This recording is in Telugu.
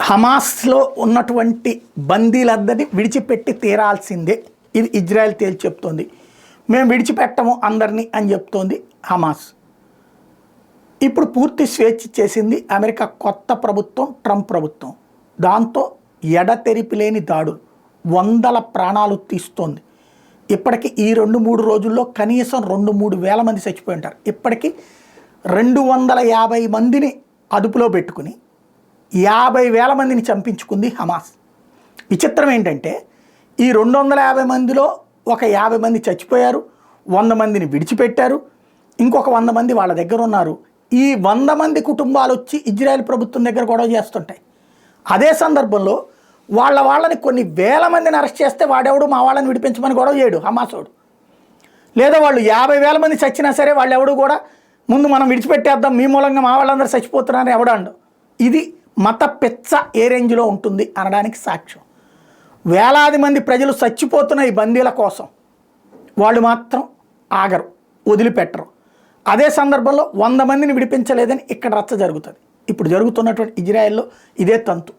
హమాస్లో ఉన్నటువంటి బందీలందరినీ విడిచిపెట్టి తీరాల్సిందే, ఇది ఇజ్రాయెల్ తేల్చి చెప్తోంది. మేము విడిచిపెట్టము అందరినీ అని చెప్తోంది హమాస్. ఇప్పుడు పూర్తి స్వేచ్ఛ చేసింది అమెరికా కొత్త ప్రభుత్వం, ట్రంప్ ప్రభుత్వం. దాంతో ఎడతెరిపి లేని దాడులు, వందల ప్రాణాలు తీస్తోంది. ఇప్పటికి ఈ 2-3 రోజుల్లో కనీసం 2-3 వేల మంది చచ్చిపోయి ఉంటారు. ఇప్పటికీ 250 మందిని అదుపులో పెట్టుకుని 50,000 మందిని చంపించుకుంది హమాస్. విచిత్రం ఏంటంటే ఈ 250 మందిలో ఒక 50 మంది చచ్చిపోయారు, 100 మందిని విడిచిపెట్టారు, ఇంకొక 100 మంది వాళ్ళ దగ్గర ఉన్నారు. ఈ 100 మంది కుటుంబాలు వచ్చి ఇజ్రాయెల్ ప్రభుత్వం దగ్గర గొడవ చేస్తుంటాయి. అదే సందర్భంలో వాళ్ళని కొన్ని వేల మందిని అరెస్ట్ చేస్తే వాడెవడు మా వాళ్ళని విడిపించమని గొడవ చేయడు హమాసోడు. లేదా వాళ్ళు 50,000 మంది చచ్చినా సరే వాళ్ళెవడు కూడా ముందు మనం విడిచిపెట్టేద్దాం, మీ మూలంగా మా వాళ్ళందరూ చచ్చిపోతున్నారని ఎవడండు. ఇది మత పెచ్చ ఏ రేంజ్లో ఉంటుంది అనడానికి సాక్ష్యం. వేలాది మంది ప్రజలు చచ్చిపోతున్న ఈ బందీల కోసం వాళ్ళు మాత్రం ఆగరు, వదిలిపెట్టరు. అదే సందర్భంలో 100 మందిని విడిపించలేదని ఇక్కడ రచ్చ జరుగుతుంది. ఇప్పుడు జరుగుతున్నటువంటి ఇజ్రాయెల్లో ఇదే తంతు.